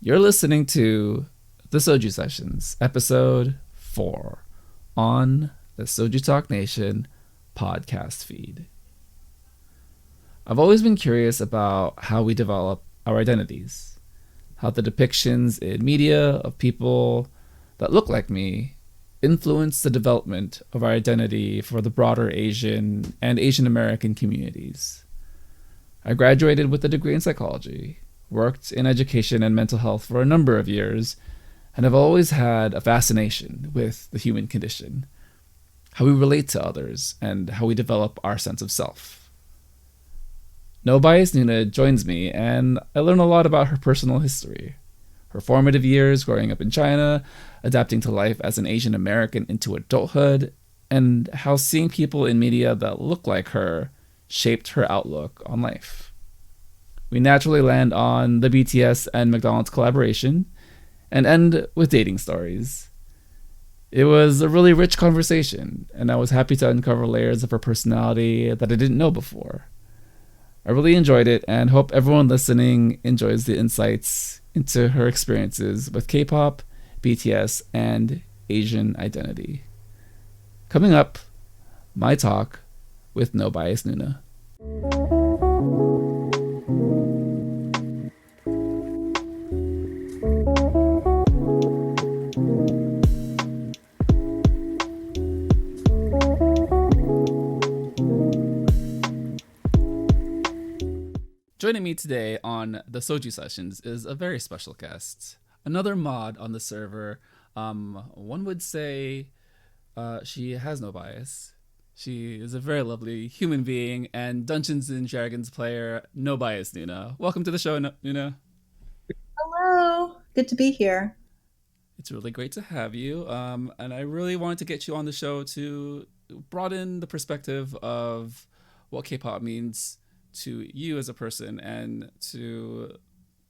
You're listening to the Soju Sessions, episode 4, on the Soju Talk Nation podcast feed. I've always been curious about how we develop our identities, how the depictions in media of people that look like me influence the development of our identity for the broader Asian and Asian American communities. I graduated with a degree in psychology, worked in education and mental health for a number of years, and have always had a fascination with the human condition, how we relate to others, and how we develop our sense of self. No Bias Noona joins me, and I learn a lot about her personal history, her formative years growing up in China, adapting to life as an Asian American into adulthood, and how seeing people in media that look like her shaped her outlook on life. We naturally land on the BTS and McDonald's collaboration, and end with dating stories. It was a really rich conversation, and I was happy to uncover layers of her personality that I didn't know before. I really enjoyed it, and hope everyone listening enjoys the insights into her experiences with K-pop, BTS, and Asian identity. Coming up, my talk with No Bias Noona. Joining me today on the Soju Sessions is a very special guest, another mod on the server. One would say she has no bias. She is a very lovely human being and Dungeons and Dragons player, No Bias Noona. Welcome to the show, Noona. Hello, good to be here. It's really great to have you. And I really wanted to get you on the show to broaden the perspective of what K-pop means to you as a person and to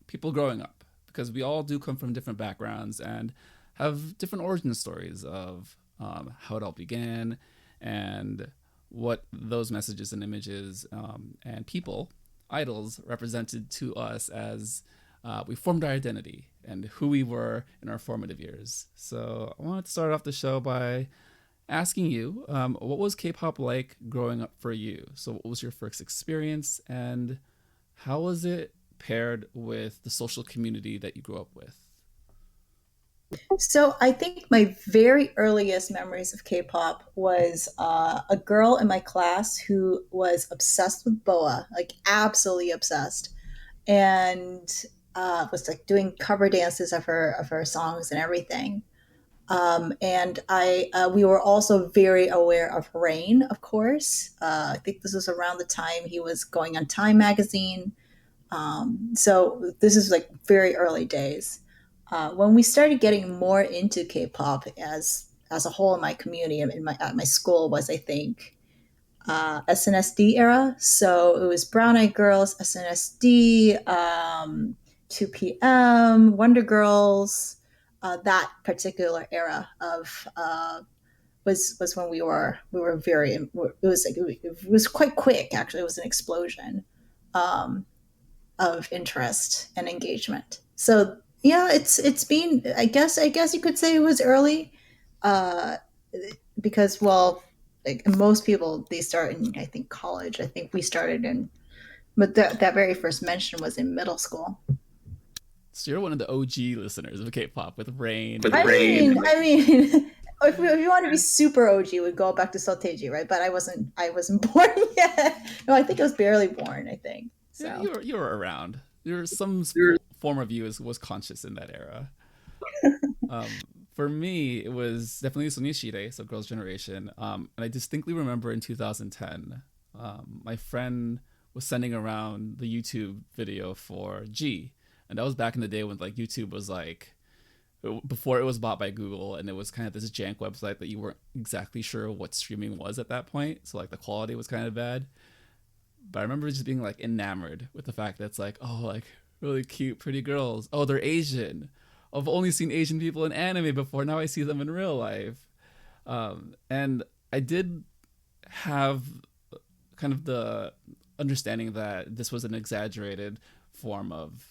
people growing up, because we all do come from different backgrounds and have different origin stories of how it all began and what those messages and images and people, idols, represented to us as we formed our identity and who we were in our formative years. So I wanted to start off the show by asking you, what was K-pop like growing up for you? So what was your first experience, and how was it paired with the social community that you grew up with? So, I think my very earliest memories of K-pop was a girl in my class who was obsessed with Boa, like absolutely obsessed, and was like doing cover dances of her songs and everything. And I we were also very aware of Rain, of course. I think this was around the time he was going on Time magazine. So this is like very early days. When we started getting more into K-pop as a whole in my community and in my at my school was, I think, SNSD era. So it was Brown Eyed Girls, SNSD, 2PM, Wonder Girls. That particular era of was when we were very. It was like it was quite quick. Actually, it was an explosion. Um, of interest and engagement. So yeah, it's been. I guess you could say it was early, uh, because well, like most people they start in I think college. I think we started in, but that very first mention was in middle school. So you're one of the OG listeners of K-pop with Rain I and mean, I mean. If you want to be super OG, we'd go back to Soteji, right? But I wasn't born yet. No, I think I was barely born. I think yeah, so. you were around. Some form of you was conscious in that era. For me, it was definitely Sonishide, so Girls' Generation. And I distinctly remember in 2010, my friend was sending around the YouTube video for G, and that was back in the day when like YouTube was like before it was bought by Google, and it was kind of this jank website that you weren't exactly sure what streaming was at that point. So like the quality was kind of bad. But I remember just being like enamored with the fact that it's like, oh, like really cute, pretty girls. Oh, they're Asian. I've only seen Asian people in anime before. Now I see them in real life. And I did have kind of the understanding that this was an exaggerated form of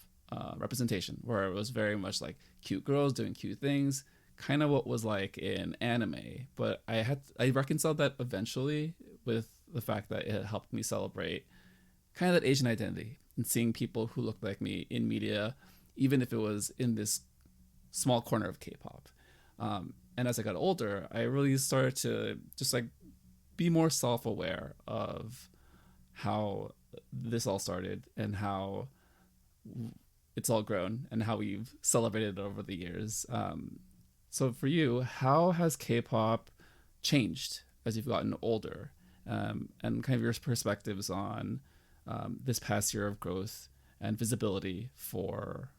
representation, where it was very much like cute girls doing cute things, kind of what was like in anime. But I reconciled that eventually with the fact that it helped me celebrate kind of that Asian identity and seeing people who looked like me in media, even if it was in this small corner of K-pop. And as I got older, I really started to just like be more self-aware of how this all started and how it's all grown and how we've celebrated it over the years. So for you, how has K-pop changed as you've gotten older, and kind of your perspectives on this past year of growth and visibility for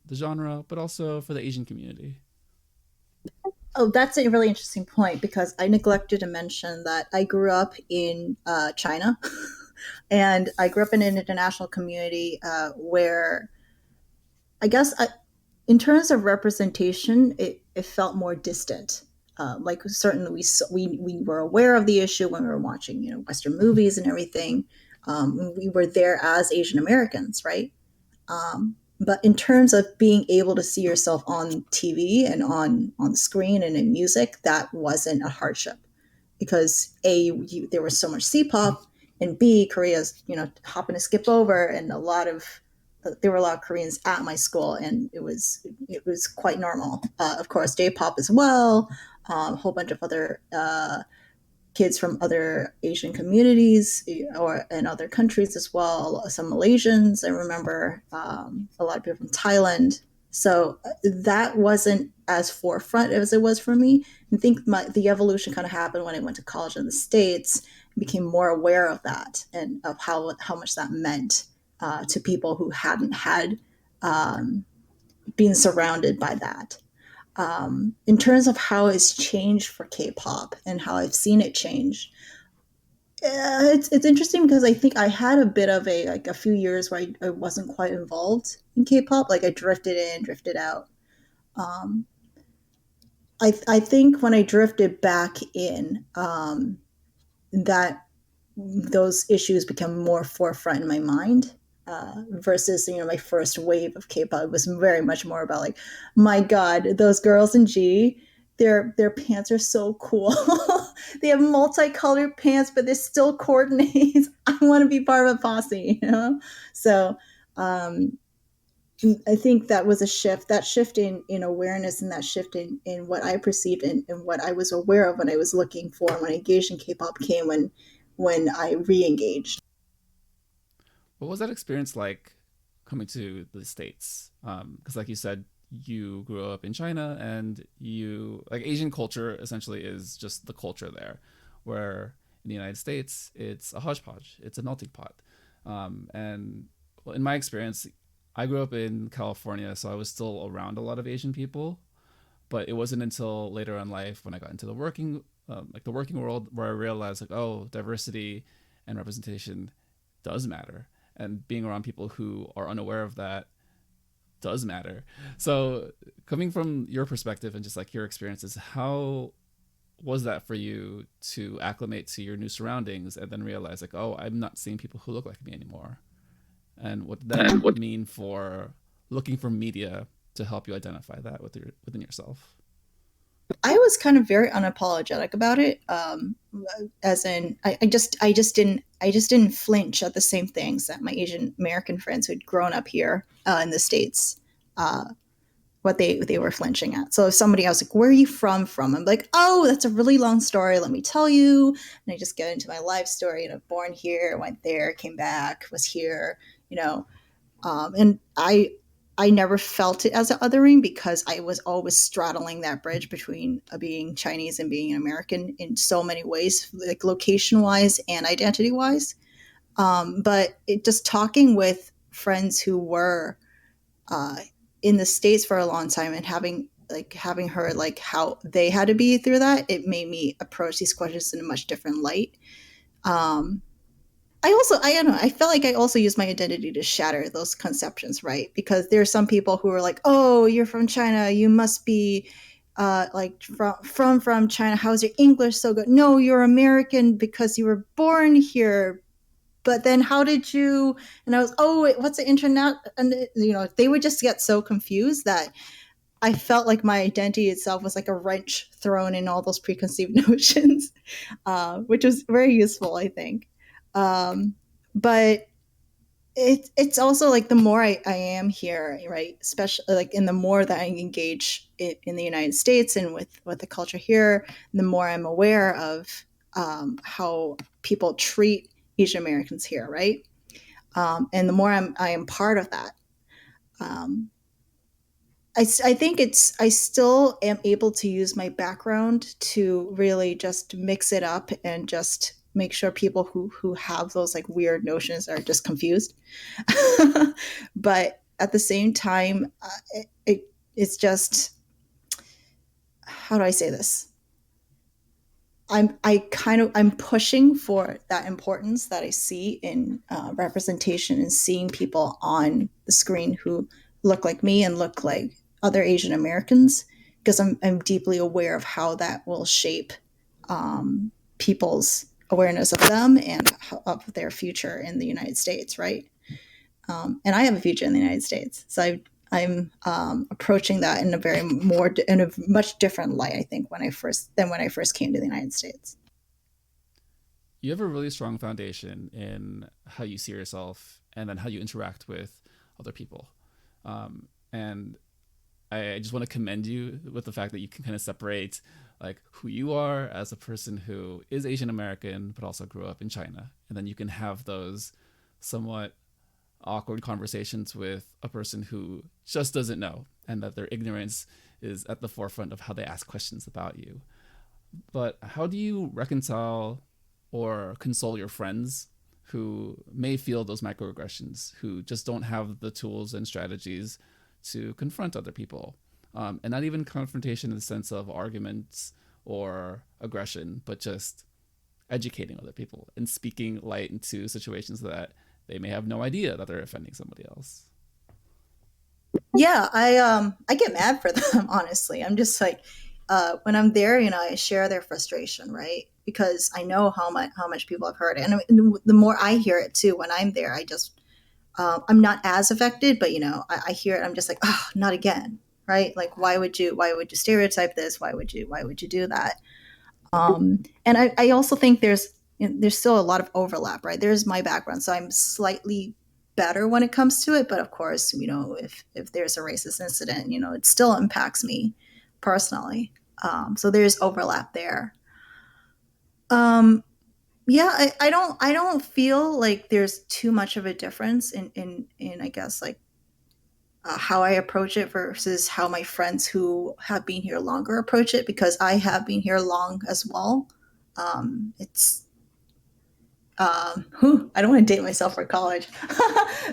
the genre, but also for the Asian community? Oh, that's a really interesting point because I neglected to mention that I grew up in China, and I grew up in an international community where I guess in terms of representation, it felt more distant. Like certainly we were aware of the issue when we were watching Western movies and everything. We were there as Asian Americans, right? But in terms of being able to see yourself on TV and on screen and in music, that wasn't a hardship because there was so much C-pop, and B, Korea's hopping to skip over, and there were a lot of Koreans at my school, and it was quite normal. Of course, J-pop as well, a whole bunch of other kids from other Asian communities or in other countries as well. Some Malaysians, I remember, a lot of people from Thailand. So that wasn't as forefront as it was for me. I think the evolution kind of happened when I went to college in the States and became more aware of that and of how much that meant to people who hadn't had been surrounded by that. In terms of how it's changed for K-pop and how I've seen it change, it's interesting because I think I had a bit of a few years where I wasn't quite involved in K-pop. Like I drifted in, drifted out. Um, I think when I drifted back in, that those issues become more forefront in my mind. Versus my first wave of K-pop was very much more about like, my God, those girls in G, their pants are so cool. They have multicolored pants, but they're still coordinates. I want to be part of a posse. So um, I think that was a shift. That shift in awareness and that shift in what I perceived and what I was aware of when I was looking for when I engaged in K-pop came when I re-engaged. What was that experience like coming to the States? Because, like you said, you grew up in China, and you like Asian culture essentially is just the culture there, where in the United States it's a hodgepodge, it's a melting pot. And well, in my experience, I grew up in California, so I was still around a lot of Asian people, but it wasn't until later in life when I got into the working world, where I realized like, oh, diversity and representation does matter, and being around people who are unaware of that does matter. So, coming from your perspective and just like your experiences, how was that for you to acclimate to your new surroundings and then realize like, oh, I'm not seeing people who look like me anymore? And what did that mean for looking for media to help you identify that within yourself? I was kind of very unapologetic about it. As in, I just didn't flinch at the same things that my Asian American friends who'd grown up here in the States, uh, what they were flinching at. So if somebody else like, "Where are you from?" I'm like, "Oh, that's a really long story. Let me tell you." And I just get into my life story. Born here, went there, came back, was here. You know, and I never felt it as an othering because I was always straddling that bridge between being Chinese and being an American in so many ways, like location wise and identity wise. But just talking with friends who were uh, in the States for a long time and having heard like how they had to be through that, it made me approach these questions in a much different light. Um, I don't know, I felt like I also used my identity to shatter those conceptions, right? Because there are some people who are like, "Oh, you're from China, you must be like from China. How's your English so good?" No, you're American because you were born here. but then how did you, and I was, oh wait, what's the internet, and they would just get so confused that I felt like my identity itself was like a wrench thrown in all those preconceived notions, which was very useful, I think. But it's also like the more I am here, right? Especially like in the more that I engage in the United States and with the culture here, the more I'm aware of how people treat Asian Americans here, right? And the more I am part of that. Um, I think I still am able to use my background to really just mix it up and just make sure people who have those like weird notions are just confused. But at the same time, it's just, how do I say this? I'm pushing for that importance that I see in representation and seeing people on the screen who look like me and look like other Asian Americans, because I'm deeply aware of how that will shape people's awareness of them and of their future in the United States, right? And I have a future in the United States, so I'm approaching that in a much different light, I think, when I first came to the United States. You have a really strong foundation in how you see yourself and then how you interact with other people. And I just want to commend you with the fact that you can kind of separate like who you are as a person who is Asian American but also grew up in China, and then you can have those somewhat awkward conversations with a person who just doesn't know, and that their ignorance is at the forefront of how they ask questions about you. But how do you reconcile or console your friends who may feel those microaggressions, who just don't have the tools and strategies to confront other people? And not even confrontation in the sense of arguments or aggression, but just educating other people and speaking light into situations that they may have no idea that they're offending somebody else. Yeah, I get mad for them. Honestly, I'm just like, when I'm there, I share their frustration, right? Because I know how much people have heard it, and the more I hear it too, when I'm there, I'm not as affected, but I hear it, I'm just like, oh, not again, right? Like, why would you stereotype this? Why would you do that? And I also think there's still a lot of overlap, right? There's my background, so I'm slightly better when it comes to it, but of course, if there's a racist incident, it still impacts me personally. So there's overlap there. Um, yeah, I don't feel like there's too much of a difference in I guess like how I approach it versus how my friends who have been here longer approach it, because I have been here long as well. It's I don't want to date myself for college,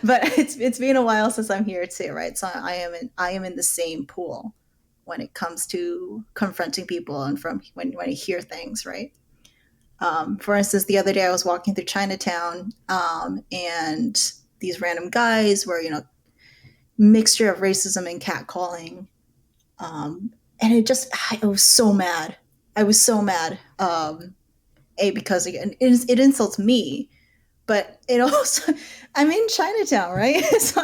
but it's been a while since I'm here too, right? So I am in the same pool when it comes to confronting people and from when I hear things, right? For instance, the other day I was walking through Chinatown, and these random guys were, mixture of racism and catcalling, and I was so mad. I was so mad. Because again, it insults me, but it also, I'm in Chinatown, right? So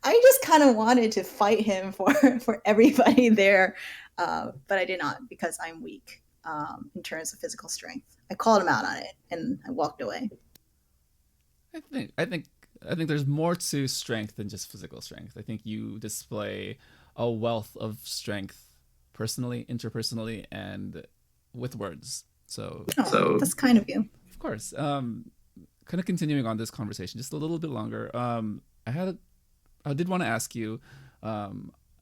I just kind of wanted to fight him for everybody there, but I did not, because I'm weak in terms of physical strength. I called him out on it and I walked away. I think I think I think there's more to strength than just physical strength. I think you display a wealth of strength personally, interpersonally, and with words. So, Oh, that's kind of you. of course, kind of continuing on this conversation just a little bit longer. I did want to ask you. I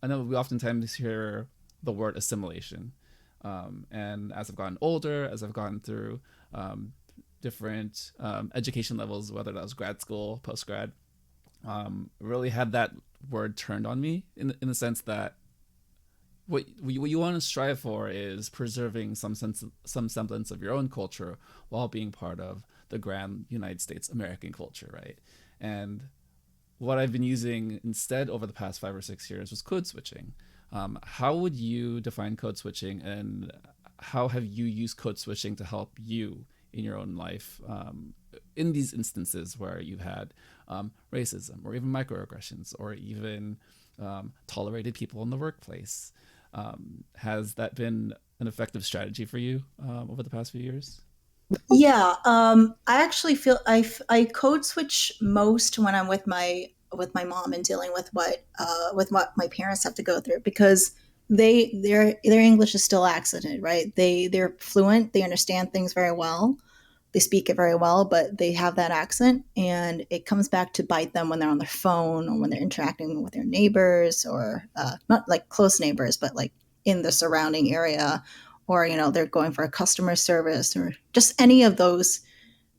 know we oftentimes hear the word assimilation, and as I've gotten older, as I've gone through different education levels, whether that was grad school, post grad, really had that word turned on me in the sense that what you want to strive for is preserving some semblance of your own culture while being part of the grand United States American culture, right? And what I've been using instead over the past 5 or 6 years was code switching. How would you define code switching, and how have you used code switching to help you in your own life, in these instances where you've had racism or even microaggressions or even tolerated people in the workplace, has that been an effective strategy for you over the past few years? Yeah, I actually feel I code switch most when I'm with my mom and dealing with what my parents have to go through, because their English is still accented, right? They're fluent, they understand things very well, they speak it very well, but they have that accent, and it comes back to bite them when they're on their phone or when they're interacting with their neighbors, or not like close neighbors, but like in the surrounding area, or they're going for a customer service, or just any of those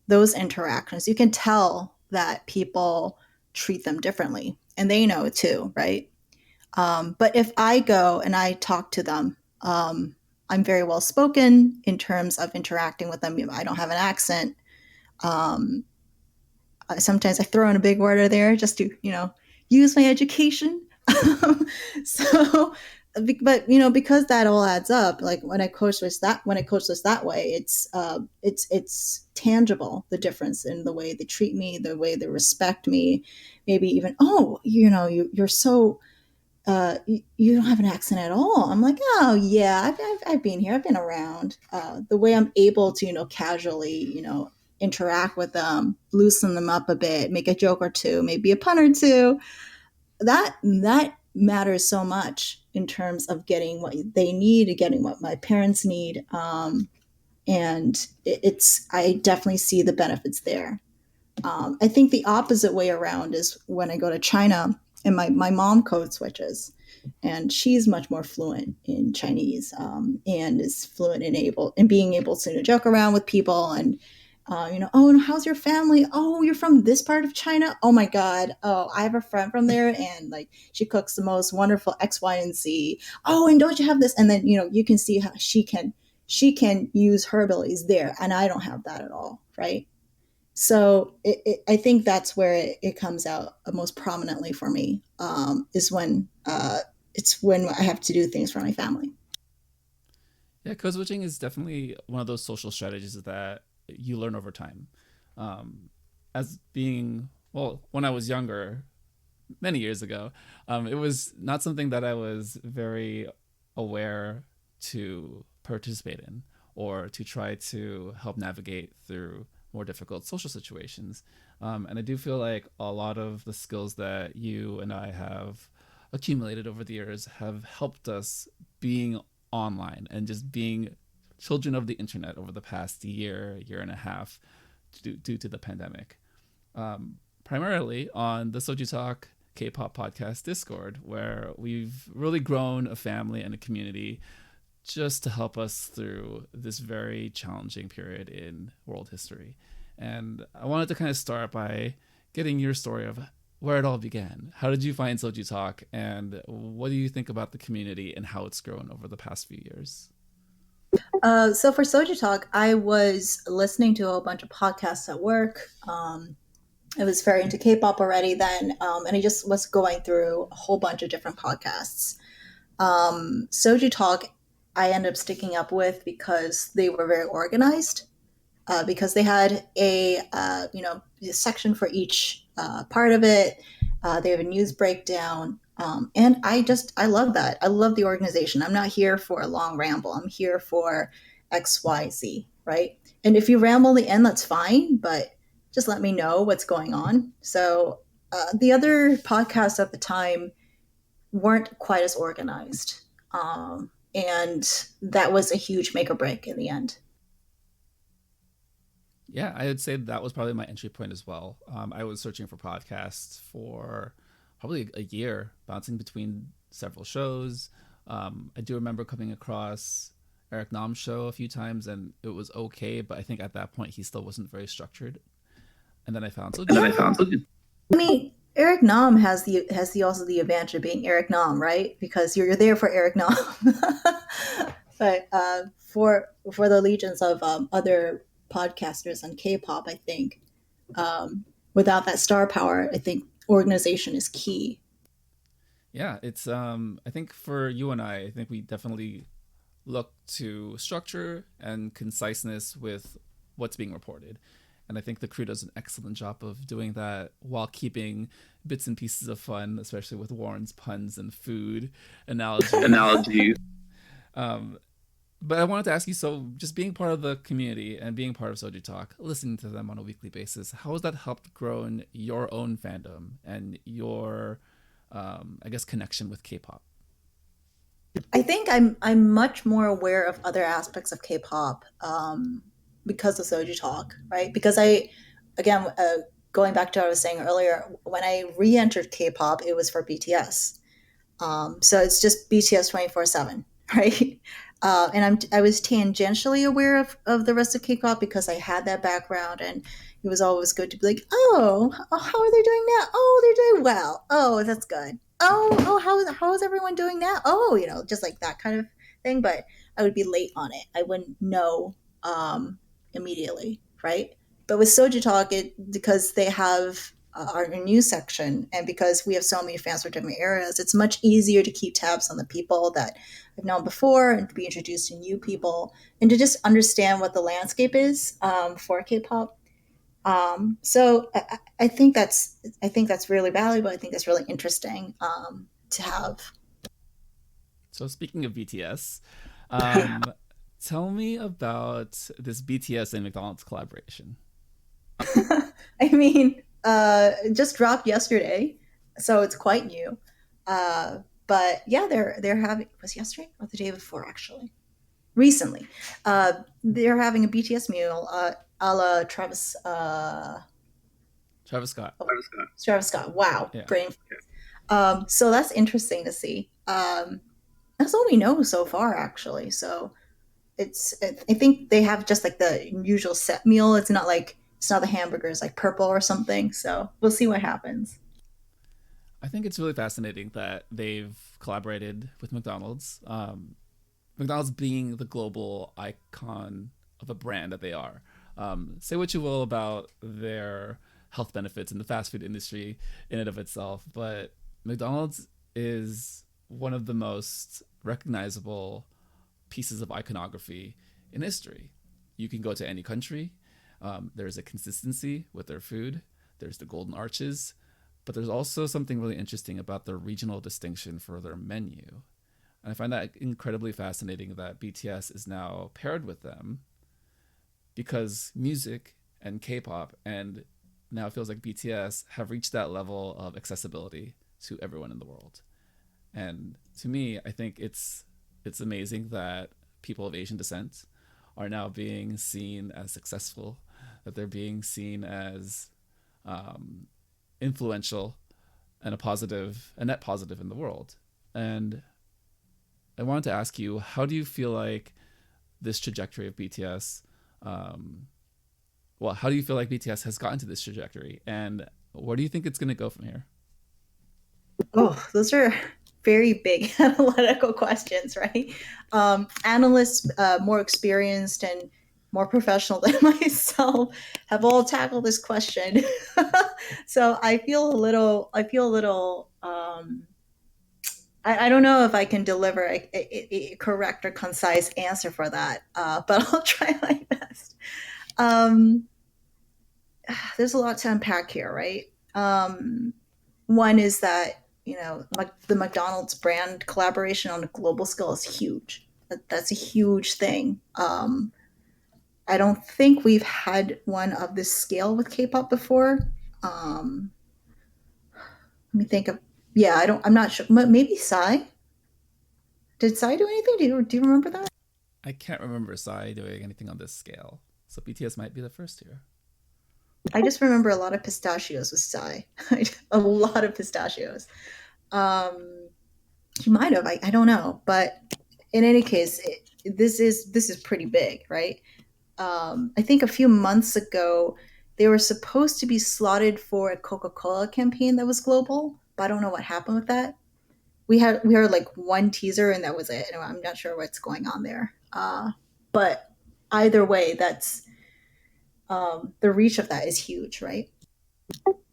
interactions. You can tell that people treat them differently, and they know it too, right? But if I go and I talk to them, I'm very well spoken in terms of interacting with them. I don't have an accent. Um, Sometimes I throw in a big word or there just to, use my education. So, but because that all adds up, like when I coach this that way, it's tangible, the difference in the way they treat me, the way they respect me, maybe even, oh, you're so you don't have an accent at all. I'm like, oh yeah, I've been here, I've been around. The way I'm able to, casually, interact with them, loosen them up a bit, make a joke or two, maybe a pun or two. That matters so much in terms of getting what they need, getting what my parents need, and it's I definitely see the benefits there. I think the opposite way around is when I go to China and my mom code switches, and she's much more fluent in Chinese, and is fluent in being able to joke around with people, and oh, and how's your family? Oh, you're from this part of China? Oh my God. Oh, I have a friend from there, and like she cooks the most wonderful X, Y, and Z. Oh, and don't you have this? And then you can see how she can use her abilities there, and I don't have that at all, right? So I think that's where it comes out most prominently for me, is when it's when I have to do things for my family. Yeah, code switching is definitely one of those social strategies that you learn over time. Um, as being, well, when I was younger, many years ago, it was not something that I was very aware to participate in or to try to help navigate through more difficult social situations. And I do feel like a lot of the skills that you and I have accumulated over the years have helped us being online and just being children of the internet over the past year and a half due to the pandemic. Primarily on the Soju Talk K-pop podcast Discord, where we've really grown a family and a community just to help us through this very challenging period in world history. And I wanted to kind of start by getting your story of where it all began. How did you find Soju Talk, and what do you think about the community and how it's grown over the past few years? So for Soju Talk, I was listening to a whole bunch of podcasts at work. I was very into K-pop already then, and I just was going through a whole bunch of different podcasts. Soju Talk, I ended up sticking up with because they were very organized. Because they had a section for each part of it. They have a news breakdown, and I love that. I love the organization. I'm not here for a long ramble. I'm here for X, Y, Z, right? And if you ramble in the end, that's fine, but just let me know what's going on. So the other podcasts at the time weren't quite as organized, and that was a huge make or break in the end. Yeah, I would say that was probably my entry point as well. I was searching for podcasts for probably a year, bouncing between several shows. I do remember coming across Eric Nam's show a few times, and it was okay, but I think at that point he still wasn't very structured. And then I found Soju Talk. I mean, Eric Nam has the also the advantage of being Eric Nam, right? Because you're there for Eric Nam. But for the legions of other podcasters on K-pop, I think without that star power, I think organization is key. Yeah, it's I think for you and I think we definitely look to structure and conciseness with what's being reported. And I think the crew does an excellent job of doing that while keeping bits and pieces of fun, especially with Warren's puns and food analogies. Analogies. Um, but I wanted to ask you, so just being part of the community and being part of Soju Talk, listening to them on a weekly basis, how has that helped grow in your own fandom and your, I guess, connection with K-pop? I think I'm much more aware of other aspects of K-pop because of Soju Talk, right? Because again, going back to what I was saying earlier, when I re-entered K-pop, it was for BTS. So it's just BTS 24/7, right? And I was tangentially aware of the rest of K-pop because I had that background, and it was always good to be like, oh, how are they doing now? Oh, they're doing well. Oh, that's good. Oh, how is everyone doing now? Oh, just like that kind of thing. But I would be late on it. I wouldn't know immediately, right? But with Soju Talk, because they have our news section, and because we have so many fans from different areas, it's much easier to keep tabs on the people that I've known before and to be introduced to new people and to just understand what the landscape is for K-pop. So I think that's really valuable. I think that's really interesting to have. So speaking of BTS, um, tell me about this BTS and McDonald's collaboration. I mean, just dropped yesterday, so it's quite new. But yeah, they're having, was yesterday or the day before actually? Recently, they're having a BTS meal, a la Travis Scott. Travis Scott. Wow, Yeah. brain. So that's interesting to see. That's all we know so far, actually. So I think they have just like the usual set meal. It's not the hamburgers like purple or something. So we'll see what happens. I think it's really fascinating that they've collaborated with McDonald's. McDonald's being the global icon of a brand that they are. Say what you will about their health benefits in the fast food industry in and of itself, but McDonald's is one of the most recognizable pieces of iconography in history. You can go to any country. There's a consistency with their food. There's the golden arches, but there's also something really interesting about their regional distinction for their menu. And I find that incredibly fascinating that BTS is now paired with them because music and K-pop and now it feels like BTS have reached that level of accessibility to everyone in the world. And to me, I think it's amazing that people of Asian descent are now being seen as successful, that they're being seen as influential and a net positive in the world. And I wanted to ask you, how do you feel like this trajectory of BTS, how do you feel like BTS has gotten to this trajectory, and where do you think it's going to go from here? Oh, those are very big analytical questions, right? Analysts more experienced and more professional than myself have all tackled this question. So I feel a little I don't know if I can deliver a correct or concise answer for that, but I'll try my best. Um, there's a lot to unpack here, right? One is that the McDonald's brand collaboration on a global scale is huge. That's a huge thing. I don't think we've had one of this scale with K-pop before. Um, Let me think of. Yeah, I don't. I'm not sure. Maybe Psy. Did Psy do anything? Do you remember that? I can't remember Psy doing anything on this scale, so BTS might be the first here. I just remember a lot of pistachios with Psy. A lot of pistachios. Um, he might have. I don't know, but in any case, this is pretty big, right? I think a few months ago they were supposed to be slotted for a Coca-Cola campaign that was global, but I don't know what happened with that. We heard like one teaser and that was it. And I'm not sure what's going on there. But either way, that's the reach of that is huge, right?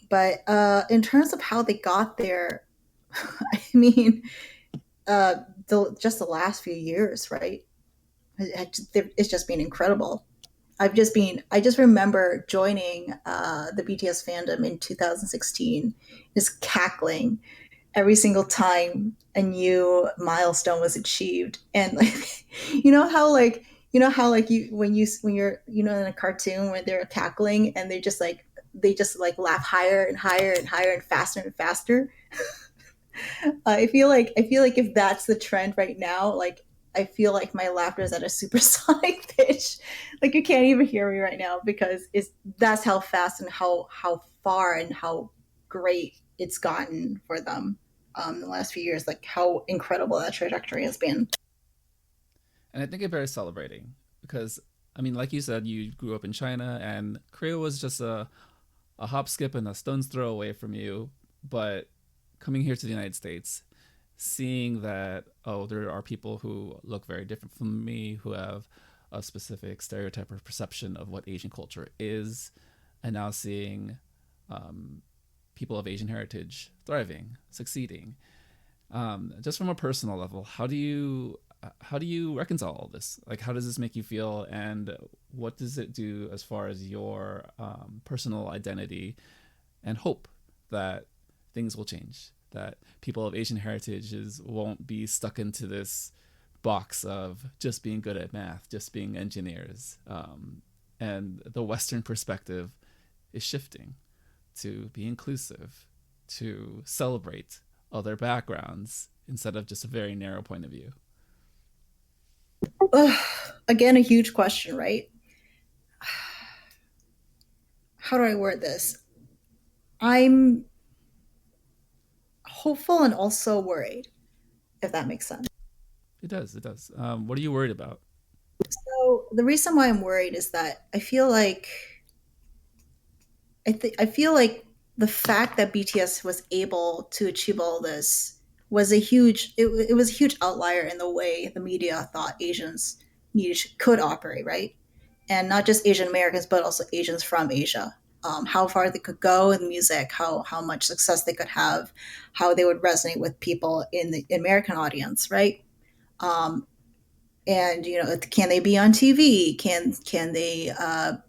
But in terms of how they got there, I mean, just the last few years, right? It's just been incredible. I just remember joining the BTS fandom in 2016, just cackling every single time a new milestone was achieved. And like, you know how like you when you're in a cartoon where they're cackling and they just like laugh higher and higher and higher and faster. I feel like if that's the trend right now, like I feel like my laughter is at a supersonic pitch. Like you can't even hear me right now because it's that's how fast and how far and how great it's gotten for them in the last few years. Like how incredible that trajectory has been. And I think it bears celebrating because, I mean, like you said, you grew up in China and Korea was just a hop, skip, and a stone's throw away from you. But coming here to the United States, seeing that, oh, there are people who look very different from me, who have a specific stereotype or perception of what Asian culture is, and now seeing um, people of Asian heritage thriving, succeeding. Just from a personal level, how do you reconcile all this? Like, how does this make you feel, and what does it do as far as your personal identity and hope that things will change, that people of Asian heritages won't be stuck into this box of just being good at math, just being engineers, and the Western perspective is shifting to be inclusive, to celebrate other backgrounds instead of just a very narrow point of view. Ugh, again, a huge question, right? How do I word this? I'm hopeful and also worried, if that makes sense. It does. It does. What are you worried about? So the reason why I'm worried is that I feel like the fact that BTS was able to achieve all this was it was a huge outlier in the way the media thought Asians could operate, right? And not just Asian Americans, but also Asians from Asia. How far they could go in music, how much success they could have, how they would resonate with people in the American audience, right? Um, and can they be on TV? Can they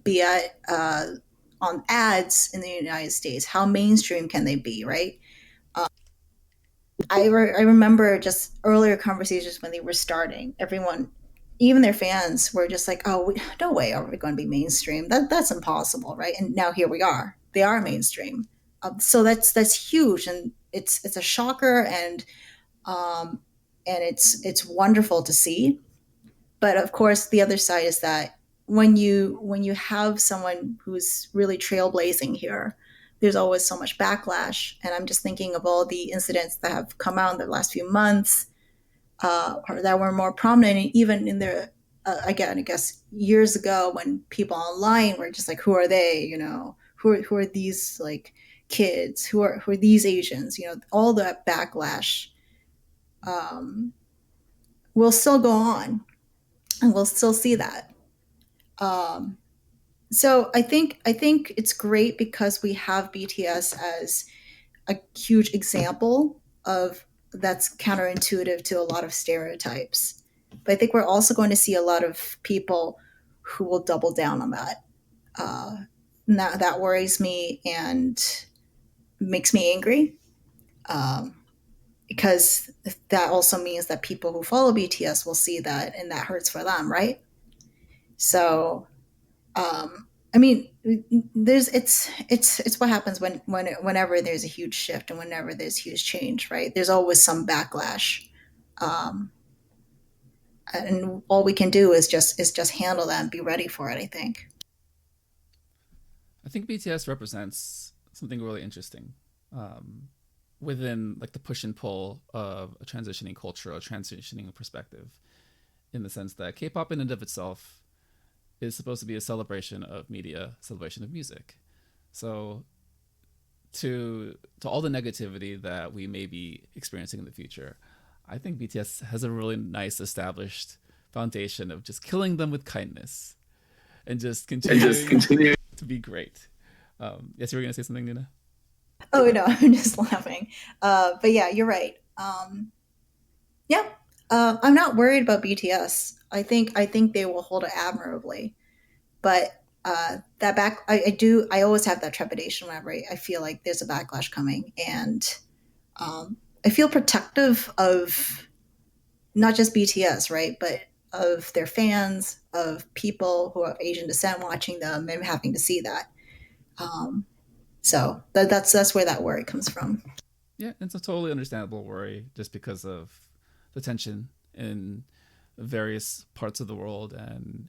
be on ads in the United States? How mainstream can they be? Right. I remember just earlier conversations when they were starting. Everyone, even their fans, were just like, "Oh, no way are we going to be mainstream? That's impossible, right?" And now here we are. They are mainstream. So that's huge, and it's a shocker, um, and it's wonderful to see. But of course, the other side is that when you have someone who's really trailblazing here, there's always so much backlash. And I'm just thinking of all the incidents that have come out in the last few months, or that were more prominent, even in the again, I guess years ago when people online were just like, "Who are they?" who are these like kids? Who are these Asians? All that backlash um, will still go on, and we'll still see that. Um, so I think it's great because we have BTS as a huge example of that's counterintuitive to a lot of stereotypes. But I think we're also going to see a lot of people who will double down on that. Uh, that worries me and makes me angry, um, because that also means that people who follow BTS will see that, and that hurts for them, right? So I mean, there's it's what happens whenever there's a huge shift and whenever there's huge change, right? There's always some backlash, um, and all we can do is just handle that and be ready for it. I think. I think BTS represents something really interesting um, within like the push and pull of a transitioning culture, a transitioning perspective, in the sense that K-pop in and of itself is supposed to be a celebration of media, celebration of music. So to all the negativity that we may be experiencing in the future, I think BTS has a really nice established foundation of just killing them with kindness and just And just continuing continue. to be great. Yes, you were gonna say something, Nina. Oh no, I'm just laughing. But yeah, you're right. Yeah, I'm not worried about BTS. I think they will hold it admirably. But I always have that trepidation whenever I feel like there's a backlash coming. And I feel protective of not just BTS, right? But of their fans, of people who are of Asian descent watching them and having to see that. Um, so that's where that worry comes from. Yeah, it's a totally understandable worry just because of the tension in various parts of the world and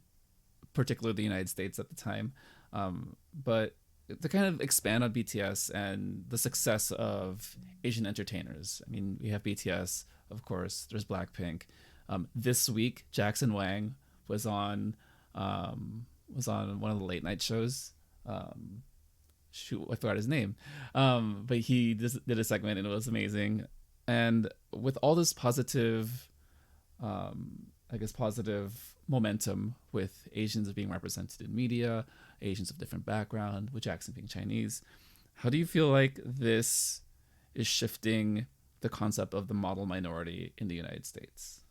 particularly the United States at the time. But to kind of expand on BTS and the success of Asian entertainers, I mean, we have BTS, of course. There's Blackpink. This week, Jackson Wang was on one of the late night shows. Shoot, I forgot his name, but he just did a segment and it was amazing. And with all this positive, I guess, positive momentum with Asians being represented in media, Asians of different background, with Jackson being Chinese. How do you feel like this is shifting the concept of the model minority in the United States?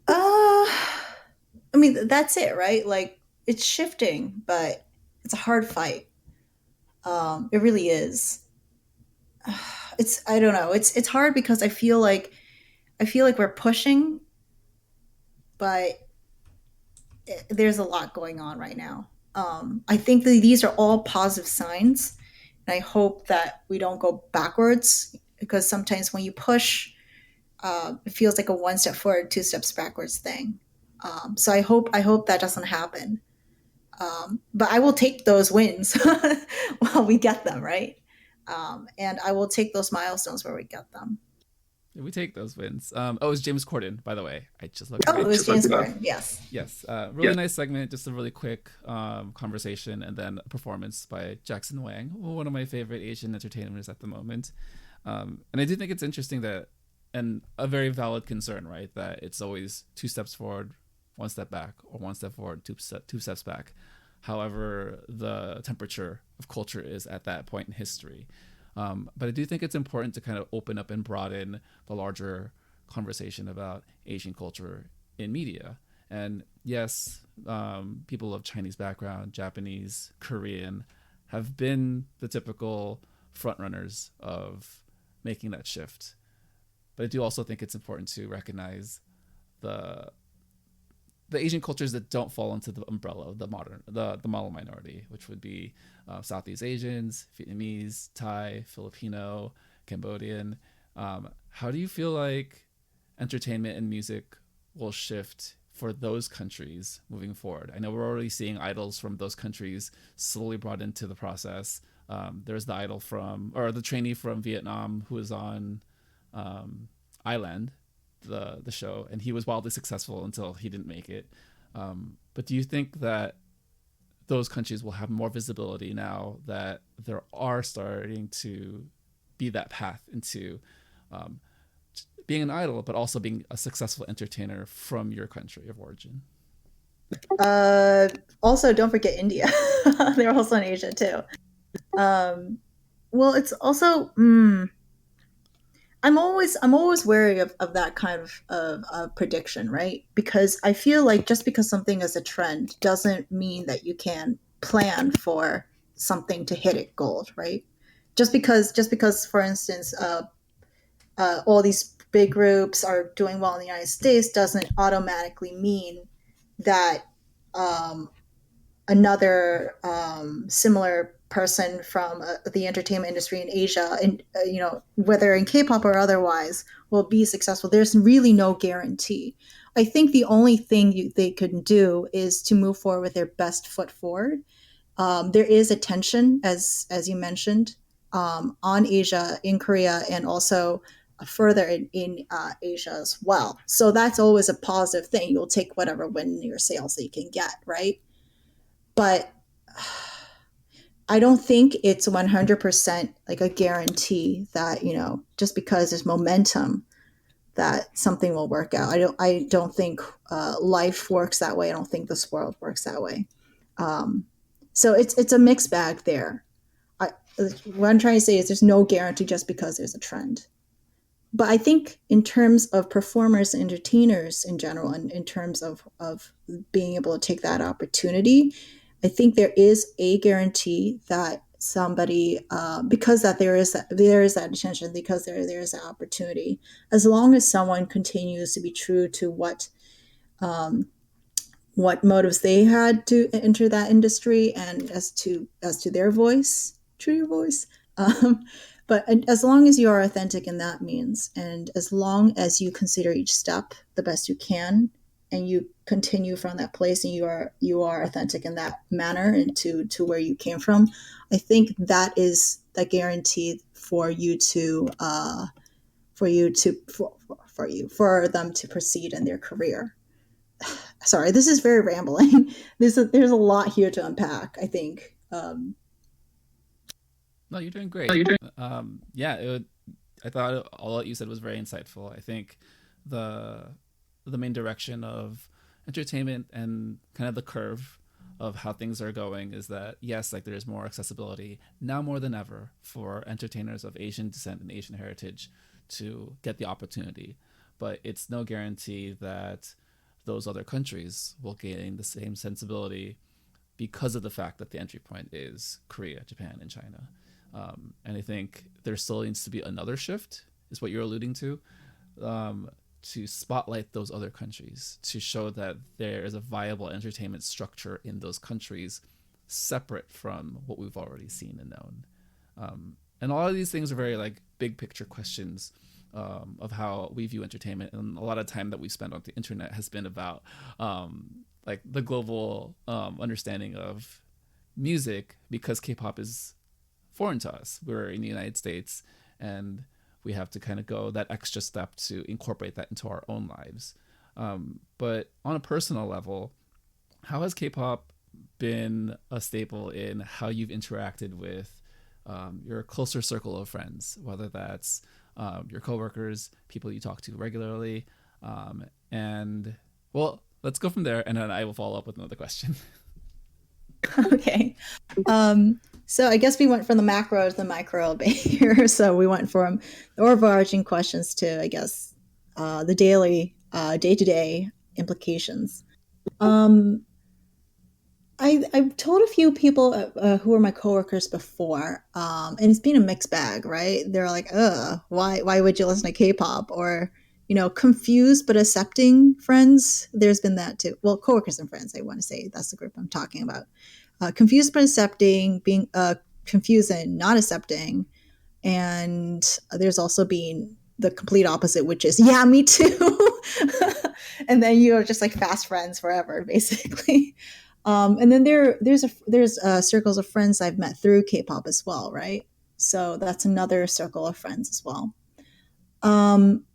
I mean, that's it, right? Like it's shifting, but it's a hard fight. It really is. It's I don't know. It's hard because I feel like we're pushing, but there's a lot going on right now. I think that these are all positive signs, and I hope that we don't go backwards because sometimes when you push, it feels like a one step forward, two steps backwards thing. So I hope that doesn't happen. But I will take those wins while we get them, right? And I will take those milestones where we get them. We take those wins. Oh, it's James Corden, by the way. I just looked it Oh, it up. was James Corden. Yes. Yes, really nice segment. Just a really quick conversation, and then a performance by Jackson Wang, one of my favorite Asian entertainers at the moment. And I do think it's interesting that, and a very valid concern, right? That it's always two steps forward, one step back, or one step forward, two steps back. However, the temperature of culture is at that point in history. But I do think it's important to kind of open up and broaden the larger conversation about Asian culture in media. And yes, people of Chinese background, Japanese, Korean, have been the typical frontrunners of making that shift. But I do also think it's important to recognize the the Asian cultures that don't fall into the umbrella of the model minority, which would be Southeast Asians, Vietnamese, Thai, Filipino, Cambodian. How do you feel like entertainment and music will shift for those countries moving forward? I know we're already seeing idols from those countries slowly brought into the process. There's the idol from, or the trainee from Vietnam who was on Island, the show, and he was wildly successful until he didn't make it. But do you think that those countries will have more visibility now that there are starting to be that path into being an idol, but also being a successful entertainer from your country of origin? Also, don't forget India. They're also in Asia too. Um, well, it's also I'm always wary of that kind of prediction, right? Because I feel like just because something is a trend doesn't mean that you can plan for something to hit it gold, right? Just because, for instance, all these big groups are doing well in the United States doesn't automatically mean that um, another similar person from the entertainment industry in Asia, and whether in K-pop or otherwise, will be successful. There's really no guarantee. I think the only thing they can do is to move forward with their best foot forward. There is a tension, as you mentioned, on Asia, in Korea, and also further in Asia as well. So that's always a positive thing. You'll take whatever win your sales that you can get, right? But I don't think it's 100% like a guarantee that, just because there's momentum that something will work out. I don't think life works that way. I don't think this world works that way. Um, so it's a mixed bag there. I, what I'm trying to say is there's no guarantee just because there's a trend. but I think in terms of performers and entertainers in general, and in terms of being able to take that opportunity, I think there is a guarantee that somebody, because that there is that attention, because there is that opportunity, as long as someone continues to be true to um, what motives they had to enter that industry, and as to their voice, true your voice. Um, but as long as you are authentic in that means, and as long as you consider each step the best you can, and you continue from that place, and you are authentic in that manner, and to where you came from, I think that is the guarantee for you to for them to proceed in their career. Sorry, this is very rambling. There's a lot here to unpack, I think. No, you're doing great. Yeah, I thought all that you said was very insightful. I think the the main direction of entertainment and kind of the curve of how things are going is that yes, like there's more accessibility now more than ever for entertainers of Asian descent and Asian heritage to get the opportunity, but it's no guarantee that those other countries will gain the same sensibility because of the fact that the entry point is Korea, Japan, and China. And I think there still needs to be another shift, is what you're alluding um, to spotlight those other countries, to show that there is a viable entertainment structure in those countries separate from what we've already seen and known. And all of these things are very like big picture questions of how we view entertainment, and a lot of time that we spend on the internet has been about like the global understanding of music, because K-pop is foreign to us. We're in the United States, and we have to kind of go that extra step to incorporate that into our own lives. But on a personal level, how has K-pop been a staple in how you've interacted with your closer circle of friends, whether that's your coworkers, people you talk to regularly, and well, let's go from there, and then I will follow up with another question. Okay. So I guess we went from the macro to the micro here. So we went from the overarching questions to, I guess, the daily, day to day implications. Um, I've told a few people who were my coworkers before, and it's been a mixed bag, right? They're like, "Ugh, why would you listen to K-pop?" Or, confused but accepting friends. There's been that too. Well, coworkers and friends, I want to say that's the group I'm talking about. Confused but accepting, being confused and not accepting, and there's also been the complete opposite, which is, yeah, me too. And then you're just like fast friends forever, basically. And then there's circles of friends I've met through K-pop as well, right? So that's another circle of friends as well.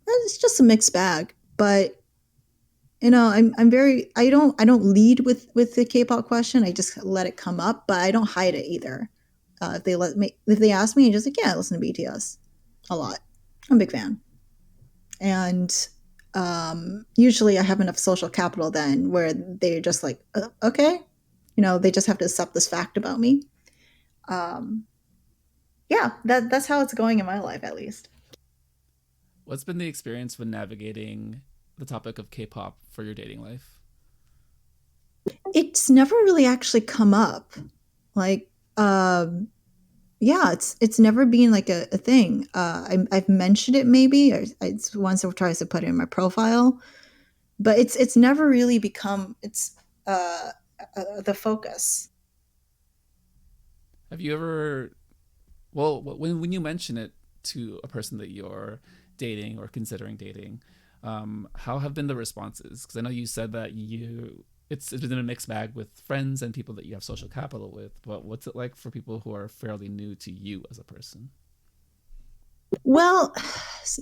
It's just a mixed bag, but I'm very I don't lead with the K-pop question. I just let it come up, but I don't hide it either. If they ask me, I just like, yeah, I listen to BTS a lot. I'm a big fan, and usually I have enough social capital then where they're just like, okay, they just have to accept this fact about me. Um, yeah, that's how it's going in my life, at least. What's been the experience when navigating the topic of K-pop for your dating life? It's never really actually come up. Like, yeah, it's never been like a thing. I've mentioned it maybe, or it's once or twice I put it in my profile, but it's never really become uh, the focus. Have you ever, well, when you mention it to a person that you're dating or considering dating, how have been the responses? Because I know you said that it's been a mixed bag with friends and people that you have social capital with, but what's it like for people who are fairly new to you as a person? Well,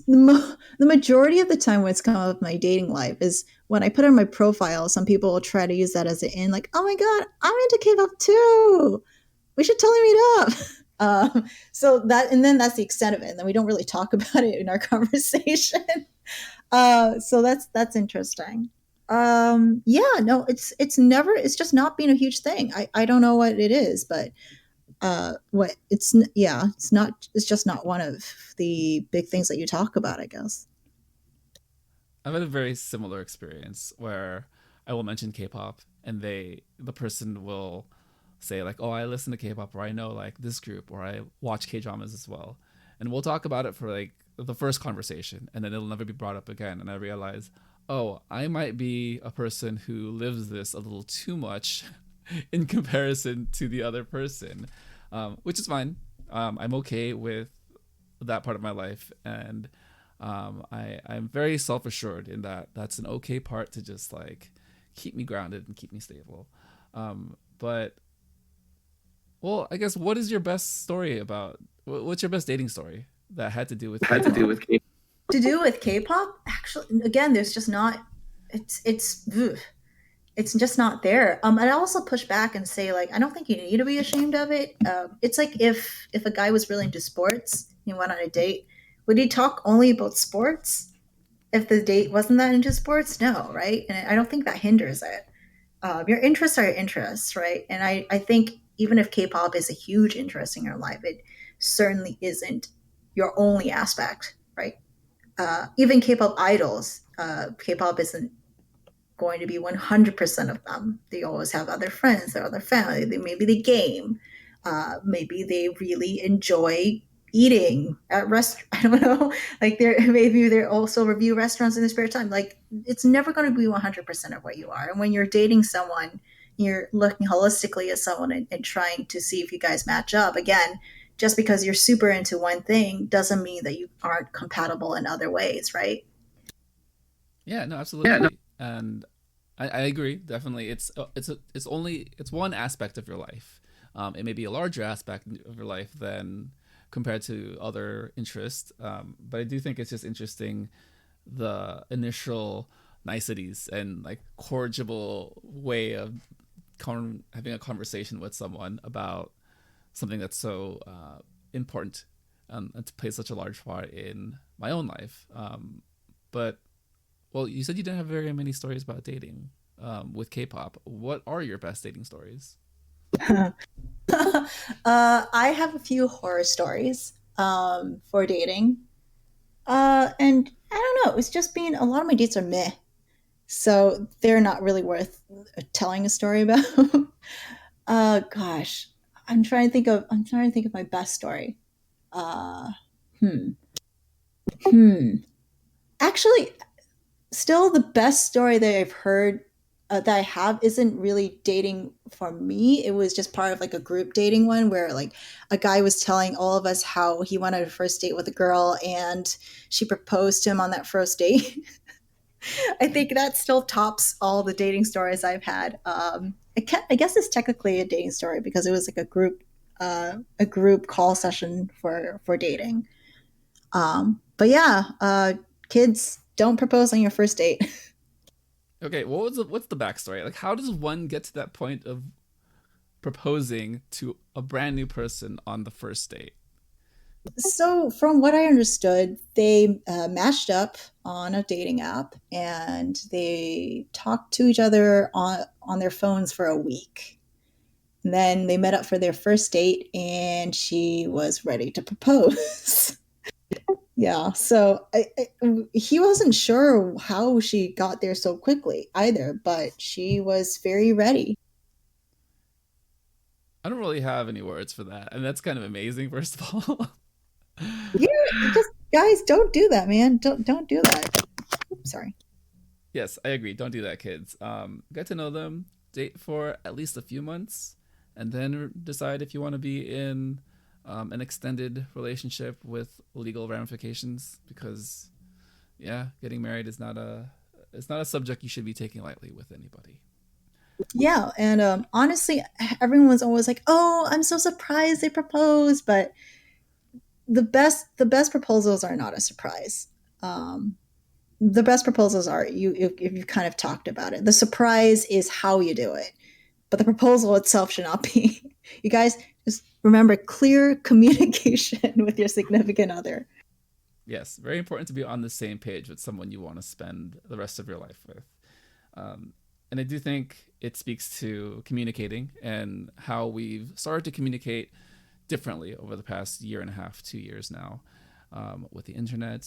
the majority of the time when it's come up with my dating life is when I put on my profile. Some people will try to use that as an in, like, "Oh my god, I'm into K-pop too. We should totally meet up." So and then that's the extent of it. And then we don't really talk about it in our conversation. So that's interesting. Yeah, no, it's just not been a huge thing. I don't know what it is, but what it's just not one of the big things that you talk about, I guess. I've had a very similar experience where I will mention K-pop and the person will say like, "Oh, I listen to K-pop, or I know like this group, or I watch K-dramas as well," and we'll talk about it for like the first conversation, and then it'll never be brought up again. And I realize, oh, I might be a person who lives this a little too much in comparison to the other person, which is fine. I'm okay with that part of my life, and I'm very self assured in that that's an okay part to just like keep me grounded and keep me stable. But well, I guess what is your best story about? What's your best dating story that had to do with Had to do K-pop? with K. To do with K-pop, actually, again, there's just not. It's just not there. I'd also push back and say like I don't think you need to be ashamed of it. It's like if a guy was really into sports, and he went on a date, would he talk only about sports? If the date wasn't that into sports, no, right? And I don't think that hinders it. Your interests are your interests, right? And I think even if K-pop is a huge interest in your life, it certainly isn't your only aspect, right? Even K-pop idols, K-pop isn't going to be 100% of them. They always have other friends, their other family. Maybe they game. Maybe they really enjoy eating at rest. I don't know. Like they're also review restaurants in their spare time. Like it's never going to be 100% of what you are. And when you're dating someone, you're looking holistically at someone and trying to see if you guys match up. Again, just because you're super into one thing doesn't mean that you aren't compatible in other ways, right? Yeah, no, Yeah, no. absolutely, and I agree. Definitely, it's one aspect of your life. It may be a larger aspect of your life than compared to other interests, but I do think it's just interesting the initial niceties and like cordial way of having a conversation with someone about something that's so important, and to play such a large part in my own life. But well, you said you didn't have very many stories about dating with K-pop. What are your best dating stories? I have a few horror stories for dating. And I don't know, it's just been a lot of my dates are meh. So they're not really worth telling a story about. Gosh. I'm trying to think of my best story. Uh hmm. Hmm. Actually, still the best story that I've heard that I have isn't really dating for me. It was just part of like a group dating one where like a guy was telling all of us how he went on a first date with a girl and she proposed to him on that first date. I think that still tops all the dating stories I've had. I guess it's technically a dating story because it was like a group call session for dating. But yeah, kids don't propose on your first date. Okay, what's the backstory? Like, how does one get to that point of proposing to a brand new person on the first date? So, from what I understood, they matched up on a dating app and they talked to each other on their phones for a week. And then they met up for their first date and she was ready to propose. Yeah, so he wasn't sure how she got there so quickly either, but she was very ready. I don't really have any words for that, and that's kind of amazing. First of all, Yeah, just guys, don't do that, man. Don't do that. Oops, sorry. yes, I agree. Don't do that, kids. Get to know them, date for at least a few months, and then decide if you want to be in an extended relationship with legal ramifications. Because yeah, getting married is not a it's not a subject you should be taking lightly with anybody. Yeah, and honestly, everyone's always like, "Oh, I'm so surprised they proposed," but the best proposals are not a surprise. Um, the best proposals are if you kind of talked about it. The surprise is how you do it, but the proposal itself should not be. You guys just remember clear communication with your significant other. Yes, very important to be on the same page with someone you want to spend the rest of your life with. Um, and I do think it speaks to communicating and how we've started to communicate differently over the past year and a half, 2 years now, with the internet,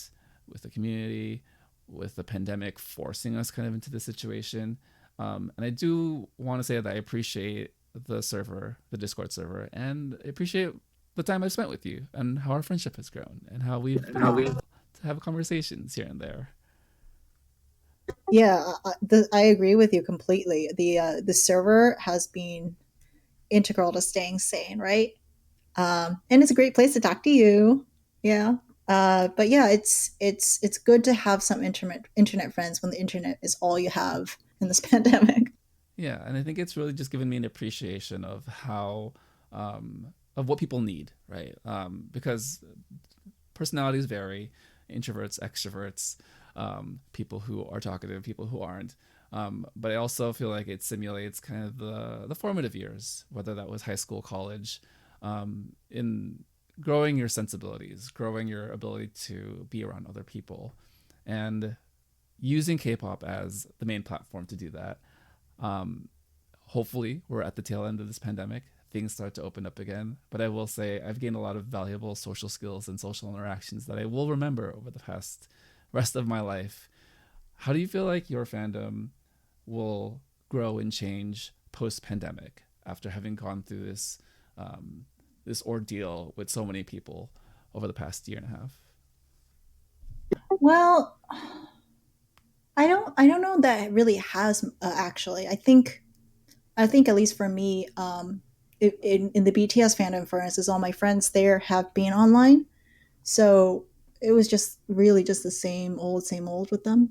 with the community, with the pandemic forcing us kind of into this situation. And I do want to say that I appreciate the server, the Discord server, and I appreciate the time I've spent with you and how our friendship has grown and how we've been able to have conversations here and there. Yeah, I agree with you completely. The server has been integral to staying sane, right? And it's a great place to talk to you. Yeah. But yeah, it's good to have some internet friends when the internet is all you have in this pandemic. Yeah, and I think it's really just given me an appreciation of how of what people need, right? Because personalities vary, introverts, extroverts, people who are talkative, people who aren't. But I also feel like it simulates kind of the formative years, whether that was high school, college, in growing your sensibilities, growing your ability to be around other people, and using K-pop as the main platform to do that. Hopefully, we're at the tail end of this pandemic. Things start to open up again. But I will say I've gained a lot of valuable social skills and social interactions that I will remember over the rest of my life. How do you feel like your fandom will grow and change post-pandemic after having gone through this ordeal with so many people over the past year and a half? Well, I don't know that it really has actually. I think at least for me, in the BTS fandom, for instance, all my friends there have been online, so it was just really just the same old with them.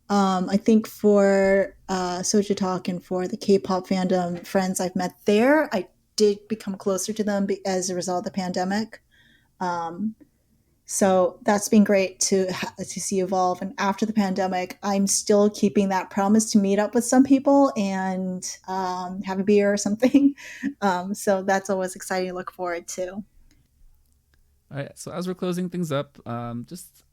I think for Soju Talk and for the K-pop fandom friends I've met there, I did become closer to them as a result of the pandemic. Um, so that's been great to see evolve. And after the pandemic, I'm still keeping that promise to meet up with some people and have a beer or something. So that's always exciting to look forward to. All right. So as we're closing things up, just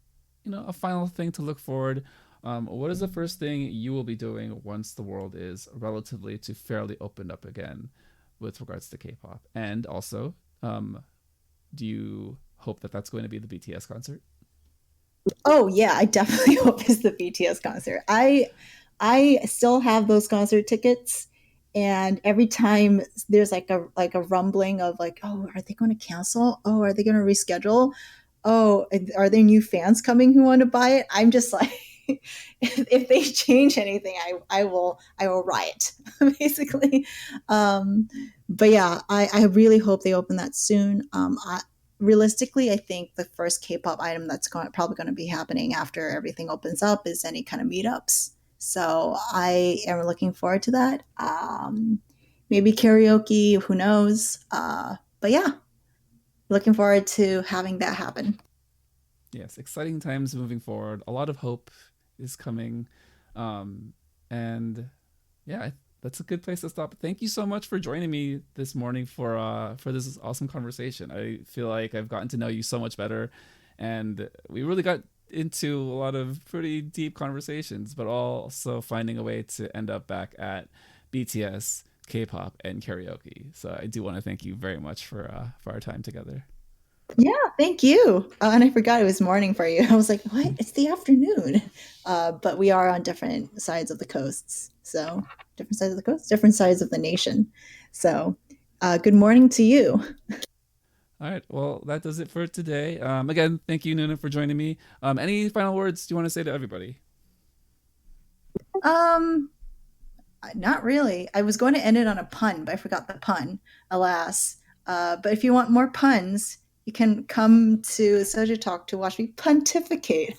a final thing to look forward. What is the first thing you will be doing once the world is relatively to fairly opened up again with regards to K-pop? And also, do you hope that that's going to be the BTS concert? Oh yeah, I definitely hope it's the BTS concert. I still have those concert tickets, and every time there's like a rumbling of like, oh, are they going to cancel? Oh, are they going to reschedule? Oh, are there new fans coming who want to buy it? I'm just like, if they change anything, I will riot basically. Um, but yeah, I really hope they open that soon. Realistically, I think the first K-pop item that's probably going to be happening after everything opens up is any kind of meetups. So I am looking forward to that. Maybe karaoke, who knows? But yeah, looking forward to having that happen. Yes, exciting times moving forward. A lot of hope is coming. Um, and yeah, that's a good place to stop. Thank you so much for joining me this morning for this awesome conversation. I feel like I've gotten to know you so much better, and we really got into a lot of pretty deep conversations, but also finding a way to end up back at BTS, K-pop, and karaoke. So I do want to thank you very much for our time together. Yeah, thank you. And I forgot it was morning for you. I was like, what? It's the afternoon. But we are on different sides of the coasts. So, different sides of the coast, different sides of the nation. So, good morning to you. All right. Well, that does it for today. Again, thank you, Noona, for joining me. Any final words do you want to say to everybody? Um, Not really. I was going to end it on a pun, but I forgot the pun, alas. But if you want more puns, you can come to Soju Talk to watch me pontificate.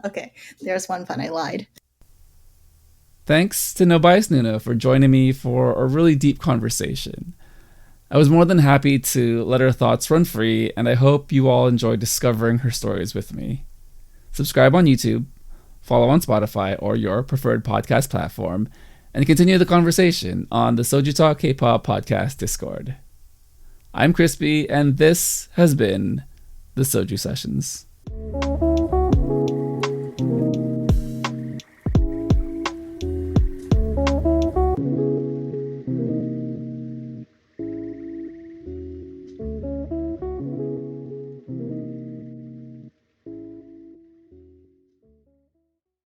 Okay, there's one pun. I lied. Thanks to No Bias Noona for joining me for a really deep conversation. I was more than happy to let her thoughts run free, and I hope you all enjoyed discovering her stories with me. Subscribe on YouTube, follow on Spotify or your preferred podcast platform, and continue the conversation on the Soju Talk K-pop podcast Discord. I'm Crispy, and this has been the Soju Sessions.